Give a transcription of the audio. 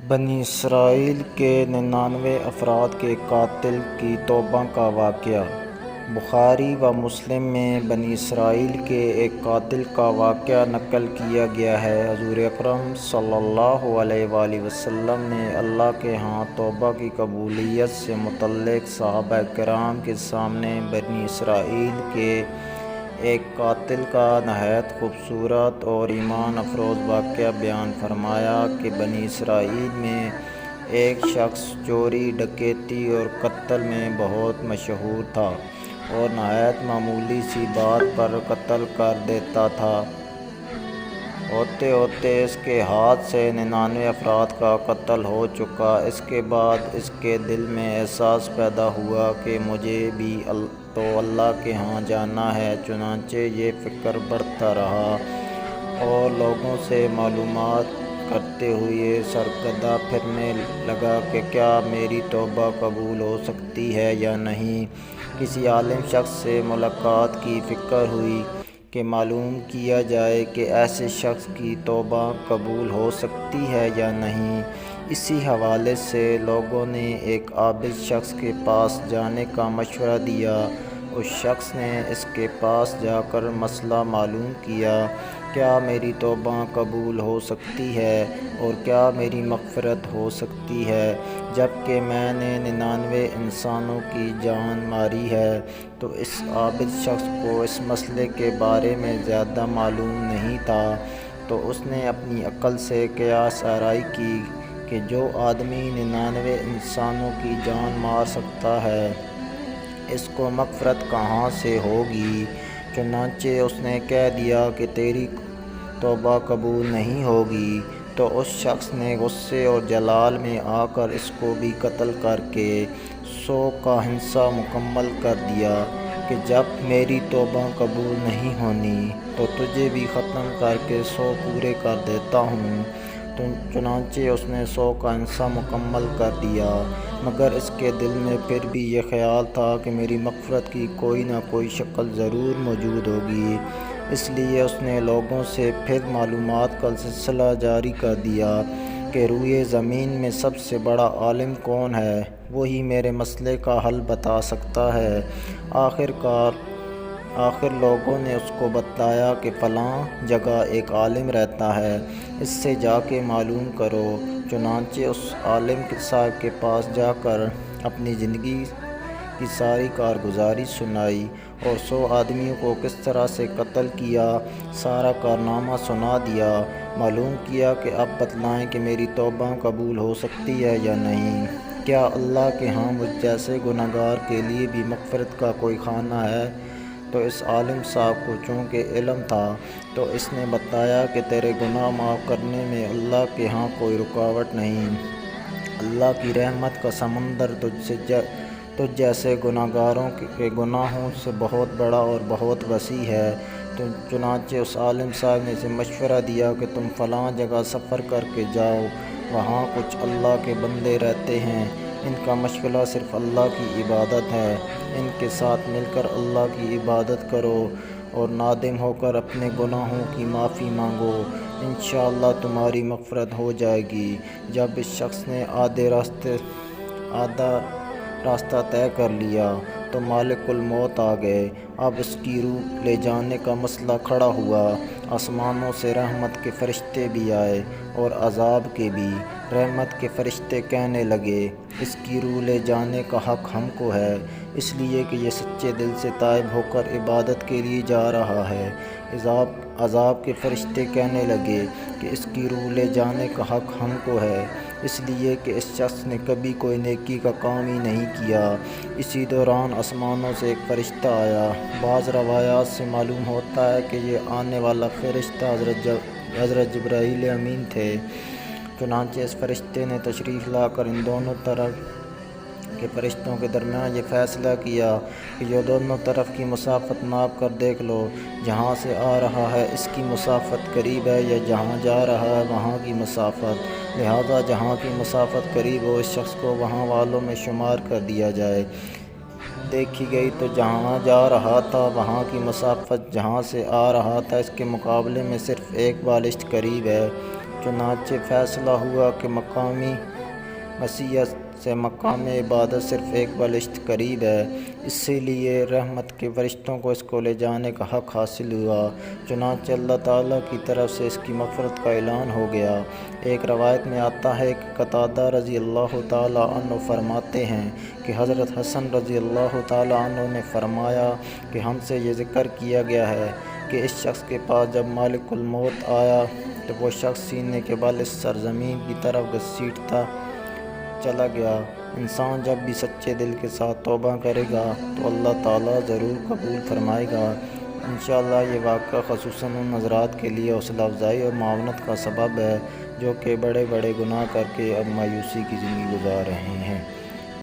بنی اسرائیل کے 99 افراد کے قاتل کی توبہ کا واقعہ۔ بخاری و مسلم میں بنی اسرائیل کے ایک قاتل کا واقعہ نقل کیا گیا ہے۔ حضور اکرم صلی اللہ علیہ وآلہ وسلم نے اللہ کے ہاں توبہ کی قبولیت سے متعلق صحابہ کرام کے سامنے بنی اسرائیل کے ایک قاتل کا نہایت خوبصورت اور ایمان افروز واقعہ بیان فرمایا کہ بنی اسرائیل میں ایک شخص چوری، ڈکیتی اور قتل میں بہت مشہور تھا اور نہایت معمولی سی بات پر قتل کر دیتا تھا۔ ہوتے ہوتے اس کے ہاتھ سے 99 افراد کا قتل ہو چکا۔ اس کے بعد اس کے دل میں احساس پیدا ہوا کہ مجھے بھی تو اللہ کے ہاں جانا ہے۔ چنانچہ یہ فکر بڑھتا رہا اور لوگوں سے معلومات کرتے ہوئے سرگرداں پھرنے لگا کہ کیا میری توبہ قبول ہو سکتی ہے یا نہیں۔ کسی عالم شخص سے ملاقات کی فکر ہوئی کہ معلوم کیا جائے کہ ایسے شخص کی توبہ قبول ہو سکتی ہے یا نہیں۔ اسی حوالے سے لوگوں نے ایک عابد شخص کے پاس جانے کا مشورہ دیا۔ اس شخص نے اس کے پاس جا کر مسئلہ معلوم کیا، کیا میری توبہ قبول ہو سکتی ہے اور کیا میری مغفرت ہو سکتی ہے جبکہ میں نے 99 انسانوں کی جان ماری ہے؟ تو اس عابد شخص کو اس مسئلے کے بارے میں زیادہ معلوم نہیں تھا، تو اس نے اپنی عقل سے قیاس آرائی کی کہ جو آدمی 99 انسانوں کی جان مار سکتا ہے اس کو مغفرت کہاں سے ہوگی؟ چنانچہ اس نے کہہ دیا کہ تیری توبہ قبول نہیں ہوگی۔ تو اس شخص نے غصے اور جلال میں آ کر اس کو بھی قتل کر کے 100 کا حصہ مکمل کر دیا کہ جب میری توبہ قبول نہیں ہونی تو تجھے بھی ختم کر کے 100 پورے کر دیتا ہوں۔ چنانچہ اس نے 100 کا حصہ مکمل کر دیا، مگر اس کے دل میں پھر بھی یہ خیال تھا کہ میری مغفرت کی کوئی نہ کوئی شکل ضرور موجود ہوگی۔ اس لیے اس نے لوگوں سے پھر معلومات کا سلسلہ جاری کر دیا کہ روئے زمین میں سب سے بڑا عالم کون ہے، وہی میرے مسئلے کا حل بتا سکتا ہے۔ آخر لوگوں نے اس کو بتایا کہ فلاں جگہ ایک عالم رہتا ہے، اس سے جا کے معلوم کرو۔ چنانچہ اس عالم صاحب کے پاس جا کر اپنی زندگی کی ساری کارگزاری سنائی اور 100 آدمیوں کو کس طرح سے قتل کیا سارا کارنامہ سنا دیا۔ معلوم کیا کہ اب بتلائیں کہ میری توبہ قبول ہو سکتی ہے یا نہیں۔ کیا اللہ کے ہاں مجھ جیسے گنہگار کے لیے بھی مغفرت کا کوئی خانہ ہے؟ تو اس عالم صاحب کو چونکہ علم تھا تو اس نے بتایا کہ تیرے گناہ معاف کرنے میں اللہ کے ہاں کوئی رکاوٹ نہیں۔ اللہ کی رحمت کا سمندر تجھ جیسے گنہگاروں کے گناہوں سے بہت بڑا اور بہت وسیع ہے۔ چنانچہ اس عالم صاحب نے اسے مشورہ دیا کہ تم فلاں جگہ سفر کر کے جاؤ، وہاں کچھ اللہ کے بندے رہتے ہیں، ان کا مشغلہ صرف اللہ کی عبادت ہے، ان کے ساتھ مل کر اللہ کی عبادت کرو اور نادم ہو کر اپنے گناہوں کی معافی مانگو، انشاءاللہ تمہاری مغفرت ہو جائے گی۔ جب اس شخص نے آدھا راستہ طے کر لیا تو مالک الموت آ گئے۔ اب اس کی روح لے جانے کا مسئلہ کھڑا ہوا۔ آسمانوں سے رحمت کے فرشتے بھی آئے اور عذاب کے بھی۔ رحمت کے فرشتے کہنے لگے، اس کی روح لے جانے کا حق ہم کو ہے، اس لیے کہ یہ سچے دل سے تائب ہو کر عبادت کے لیے جا رہا ہے۔ عذاب کے فرشتے کہنے لگے کہ اس کی روح لے جانے کا حق ہم کو ہے، اس لیے کہ اس شخص نے کبھی کوئی نیکی کا کام ہی نہیں کیا۔ اسی دوران آسمانوں سے ایک فرشتہ آیا۔ بعض روایات سے معلوم ہوتا ہے کہ یہ آنے والا فرشتہ حضرت جبرائیل امین تھے۔ چنانچہ اس فرشتے نے تشریف لا کر ان دونوں طرف کے فرشتوں کے درمیان یہ فیصلہ کیا کہ جو دونوں طرف کی مسافت ناپ کر دیکھ لو، جہاں سے آ رہا ہے اس کی مسافت قریب ہے یا جہاں جا رہا ہے وہاں کی مسافت، لہذا جہاں کی مسافت قریب ہو اس شخص کو وہاں والوں میں شمار کر دیا جائے۔ دیکھی گئی تو جہاں جا رہا تھا وہاں کی مسافت جہاں سے آ رہا تھا اس کے مقابلے میں صرف ایک بالشت قریب ہے۔ چنانچہ فیصلہ ہوا کہ مقامی مسیحیت سے مقام عبادت صرف ایک بلشت قریب ہے، اسی لیے رحمت کے فرشتوں کو اس کو لے جانے کا حق حاصل ہوا۔ چنانچہ اللہ تعالیٰ کی طرف سے اس کی مغفرت کا اعلان ہو گیا۔ ایک روایت میں آتا ہے کہ قتادہ رضی اللہ تعالیٰ عنہ فرماتے ہیں کہ حضرت حسن رضی اللہ تعالیٰ عنہ نے فرمایا کہ ہم سے یہ ذکر کیا گیا ہے کہ اس شخص کے پاس جب مالک الموت آیا تو وہ شخص سینے کے بل اس سرزمین کی طرف گھسیٹتا چلا گیا۔ انسان جب بھی سچے دل کے ساتھ توبہ کرے گا تو اللہ تعالیٰ ضرور قبول فرمائے گا۔ انشاءاللہ یہ واقعہ خصوصاً ان حضرات کے لیے حوصلہ افزائی اور معاونت کا سبب ہے جو کہ بڑے بڑے گناہ کر کے اب مایوسی کی زندگی گزار رہے ہیں۔